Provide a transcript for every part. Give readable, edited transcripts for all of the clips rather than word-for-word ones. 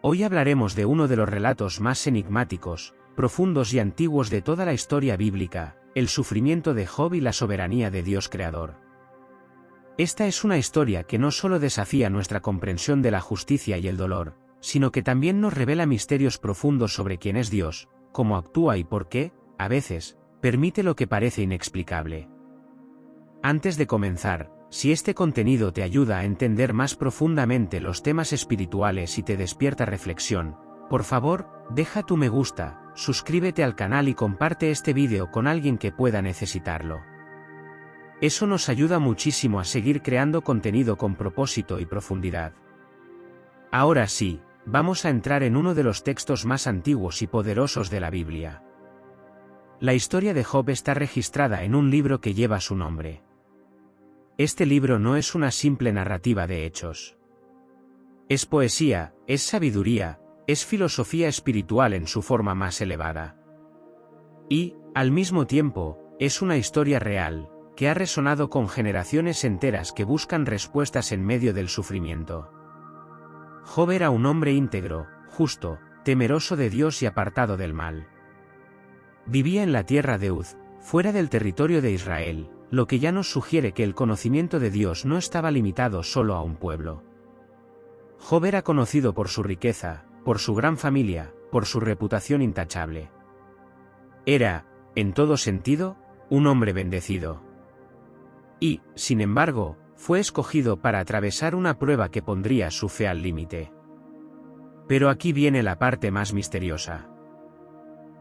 Hoy hablaremos de uno de los relatos más enigmáticos, profundos y antiguos de toda la historia bíblica, el sufrimiento de Job y la soberanía de Dios Creador. Esta es una historia que no solo desafía nuestra comprensión de la justicia y el dolor, sino que también nos revela misterios profundos sobre quién es Dios, cómo actúa y por qué, a veces, permite lo que parece inexplicable. Antes de comenzar, si este contenido te ayuda a entender más profundamente los temas espirituales y te despierta reflexión, por favor, deja tu me gusta, suscríbete al canal y comparte este vídeo con alguien que pueda necesitarlo. Eso nos ayuda muchísimo a seguir creando contenido con propósito y profundidad. Ahora sí, vamos a entrar en uno de los textos más antiguos y poderosos de la Biblia. La historia de Job está registrada en un libro que lleva su nombre. Este libro no es una simple narrativa de hechos. Es poesía, es sabiduría, es filosofía espiritual en su forma más elevada. Y, al mismo tiempo, es una historia real, que ha resonado con generaciones enteras que buscan respuestas en medio del sufrimiento. Job era un hombre íntegro, justo, temeroso de Dios y apartado del mal. Vivía en la tierra de Uz, fuera del territorio de Israel, lo que ya nos sugiere que el conocimiento de Dios no estaba limitado solo a un pueblo. Job era conocido por su riqueza, por su gran familia, por su reputación intachable. Era, en todo sentido, un hombre bendecido. Y, sin embargo, fue escogido para atravesar una prueba que pondría su fe al límite. Pero aquí viene la parte más misteriosa.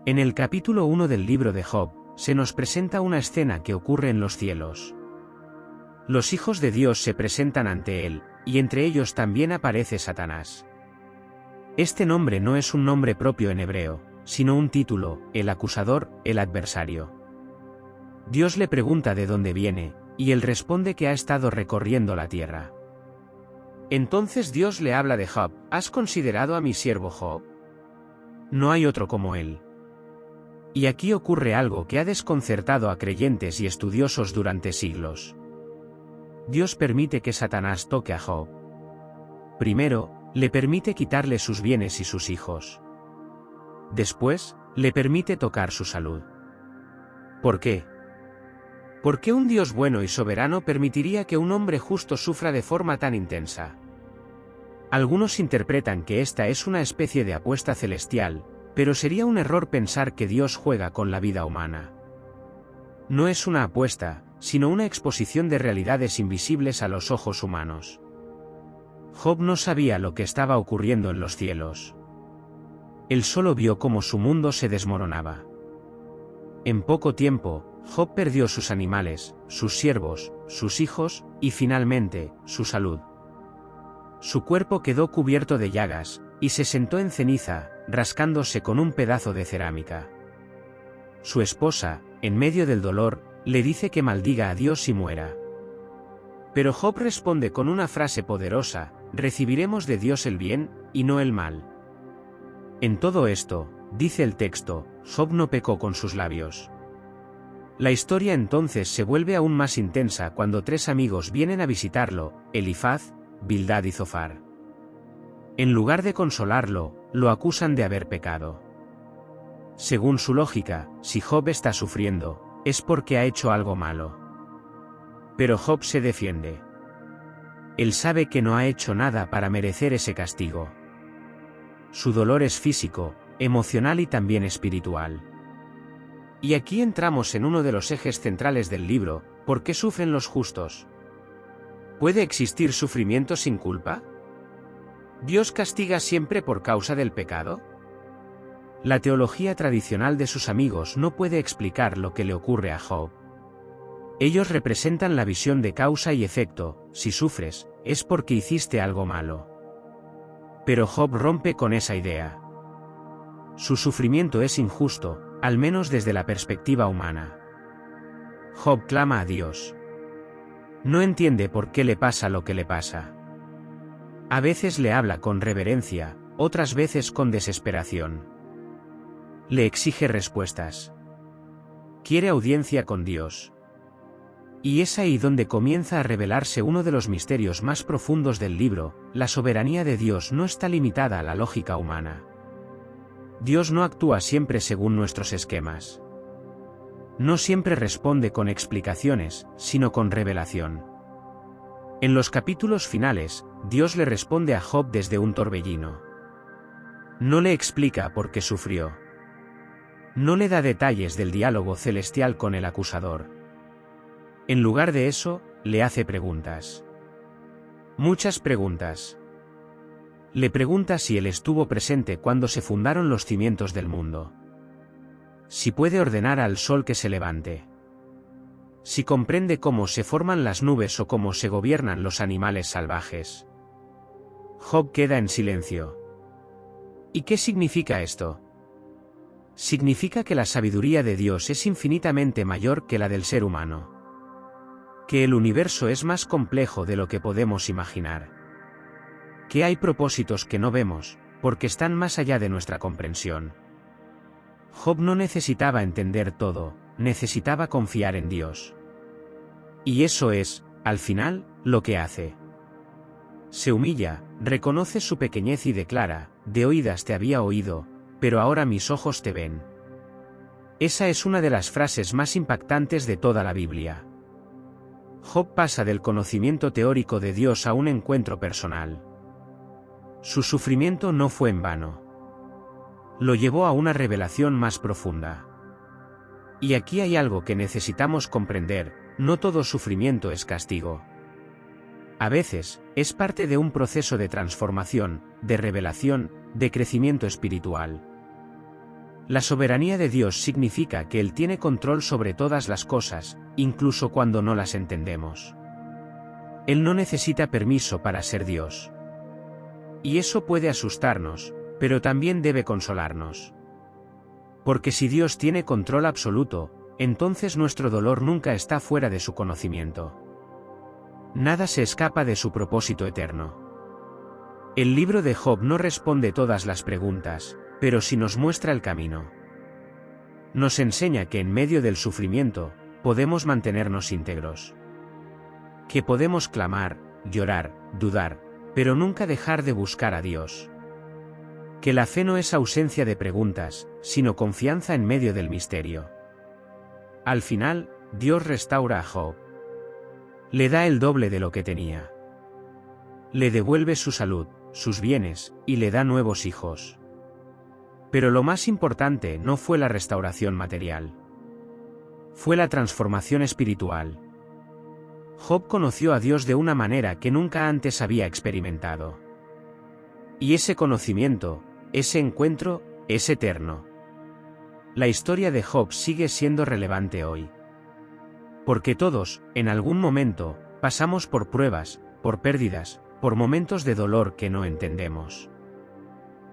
En el capítulo 1 del libro de Job, se nos presenta una escena que ocurre en los cielos. Los hijos de Dios se presentan ante él, y entre ellos también aparece Satanás. Este nombre no es un nombre propio en hebreo, sino un título, el acusador, el adversario. Dios le pregunta de dónde viene, y él responde que ha estado recorriendo la tierra. Entonces Dios le habla de Job: ¿has considerado a mi siervo Job? No hay otro como él. Y aquí ocurre algo que ha desconcertado a creyentes y estudiosos durante siglos. Dios permite que Satanás toque a Job. Primero, le permite quitarle sus bienes y sus hijos. Después, le permite tocar su salud. ¿Por qué? ¿Por qué un Dios bueno y soberano permitiría que un hombre justo sufra de forma tan intensa? Algunos interpretan que esta es una especie de apuesta celestial, pero sería un error pensar que Dios juega con la vida humana. No es una apuesta, sino una exposición de realidades invisibles a los ojos humanos. Job no sabía lo que estaba ocurriendo en los cielos. Él solo vio cómo su mundo se desmoronaba. En poco tiempo, Job perdió sus animales, sus siervos, sus hijos, y finalmente, su salud. Su cuerpo quedó cubierto de llagas, y se sentó en ceniza, rascándose con un pedazo de cerámica. Su esposa, en medio del dolor, le dice que maldiga a Dios y muera. Pero Job responde con una frase poderosa: recibiremos de Dios el bien, y no el mal. En todo esto, dice el texto, Job no pecó con sus labios. La historia entonces se vuelve aún más intensa cuando tres amigos vienen a visitarlo: Elifaz, Bildad y Zofar. En lugar de consolarlo, lo acusan de haber pecado. Según su lógica, si Job está sufriendo, es porque ha hecho algo malo. Pero Job se defiende. Él sabe que no ha hecho nada para merecer ese castigo. Su dolor es físico, emocional y también espiritual. Y aquí entramos en uno de los ejes centrales del libro: ¿por qué sufren los justos? ¿Puede existir sufrimiento sin culpa? ¿Dios castiga siempre por causa del pecado? La teología tradicional de sus amigos no puede explicar lo que le ocurre a Job. Ellos representan la visión de causa y efecto: si sufres, es porque hiciste algo malo. Pero Job rompe con esa idea. Su sufrimiento es injusto, al menos desde la perspectiva humana. Job clama a Dios. No entiende por qué le pasa lo que le pasa. A veces le habla con reverencia, otras veces con desesperación. Le exige respuestas. Quiere audiencia con Dios. Y es ahí donde comienza a revelarse uno de los misterios más profundos del libro: la soberanía de Dios no está limitada a la lógica humana. Dios no actúa siempre según nuestros esquemas. No siempre responde con explicaciones, sino con revelación. En los capítulos finales, Dios le responde a Job desde un torbellino. No le explica por qué sufrió. No le da detalles del diálogo celestial con el acusador. En lugar de eso, le hace preguntas. Muchas preguntas. Le pregunta si él estuvo presente cuando se fundaron los cimientos del mundo. Si puede ordenar al sol que se levante. Si comprende cómo se forman las nubes o cómo se gobiernan los animales salvajes. Job queda en silencio. ¿Y qué significa esto? Significa que la sabiduría de Dios es infinitamente mayor que la del ser humano. Que el universo es más complejo de lo que podemos imaginar. Que hay propósitos que no vemos, porque están más allá de nuestra comprensión. Job no necesitaba entender todo, necesitaba confiar en Dios. Y eso es, al final, lo que hace. Se humilla, reconoce su pequeñez y declara: de oídas te había oído, pero ahora mis ojos te ven. Esa es una de las frases más impactantes de toda la Biblia. Job pasa del conocimiento teórico de Dios a un encuentro personal. Su sufrimiento no fue en vano. Lo llevó a una revelación más profunda. Y aquí hay algo que necesitamos comprender: no todo sufrimiento es castigo. A veces, es parte de un proceso de transformación, de revelación, de crecimiento espiritual. La soberanía de Dios significa que Él tiene control sobre todas las cosas, incluso cuando no las entendemos. Él no necesita permiso para ser Dios. Y eso puede asustarnos, pero también debe consolarnos. Porque si Dios tiene control absoluto, entonces nuestro dolor nunca está fuera de su conocimiento. Nada se escapa de su propósito eterno. El libro de Job no responde todas las preguntas, pero sí nos muestra el camino. Nos enseña que en medio del sufrimiento, podemos mantenernos íntegros. Que podemos clamar, llorar, dudar, pero nunca dejar de buscar a Dios. Que la fe no es ausencia de preguntas, sino confianza en medio del misterio. Al final, Dios restaura a Job. Le da el doble de lo que tenía. Le devuelve su salud, sus bienes, y le da nuevos hijos. Pero lo más importante no fue la restauración material. Fue la transformación espiritual. Job conoció a Dios de una manera que nunca antes había experimentado. Y ese conocimiento, ese encuentro, es eterno. La historia de Job sigue siendo relevante hoy. Porque todos, en algún momento, pasamos por pruebas, por pérdidas, por momentos de dolor que no entendemos.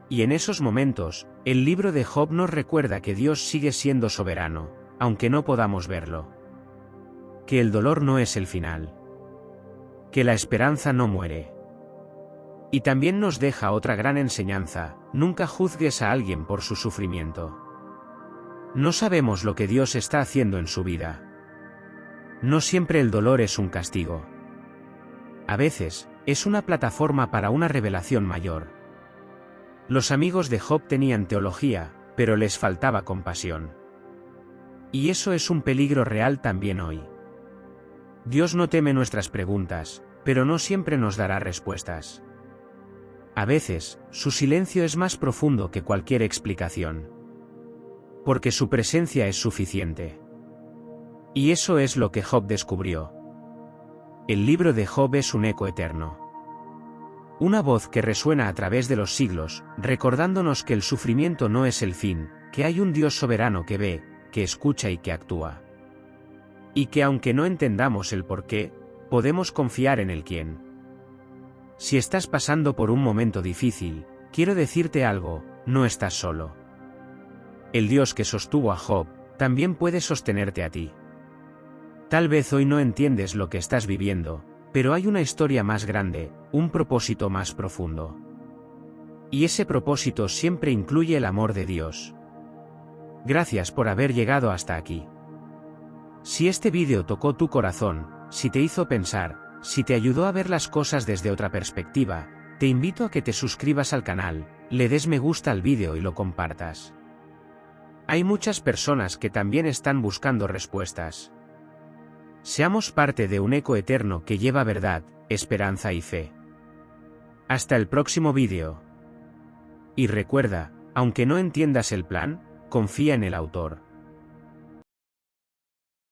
Y en esos momentos, el libro de Job nos recuerda que Dios sigue siendo soberano, aunque no podamos verlo. Que el dolor no es el final. Que la esperanza no muere. Y también nos deja otra gran enseñanza: nunca juzgues a alguien por su sufrimiento. No sabemos lo que Dios está haciendo en su vida. No siempre el dolor es un castigo. A veces, es una plataforma para una revelación mayor. Los amigos de Job tenían teología, pero les faltaba compasión. Y eso es un peligro real también hoy. Dios no teme nuestras preguntas, pero no siempre nos dará respuestas. A veces, su silencio es más profundo que cualquier explicación. Porque su presencia es suficiente. Y eso es lo que Job descubrió. El libro de Job es un eco eterno. Una voz que resuena a través de los siglos, recordándonos que el sufrimiento no es el fin, que hay un Dios soberano que ve, que escucha y que actúa. Y que aunque no entendamos el porqué, podemos confiar en el quién. Si estás pasando por un momento difícil, quiero decirte algo: no estás solo. El Dios que sostuvo a Job, también puede sostenerte a ti. Tal vez hoy no entiendes lo que estás viviendo, pero hay una historia más grande, un propósito más profundo. Y ese propósito siempre incluye el amor de Dios. Gracias por haber llegado hasta aquí. Si este vídeo tocó tu corazón, si te hizo pensar, si te ayudó a ver las cosas desde otra perspectiva, te invito a que te suscribas al canal, le des me gusta al vídeo y lo compartas. Hay muchas personas que también están buscando respuestas. Seamos parte de un eco eterno que lleva verdad, esperanza y fe. Hasta el próximo vídeo. Y recuerda, aunque no entiendas el plan, confía en el autor.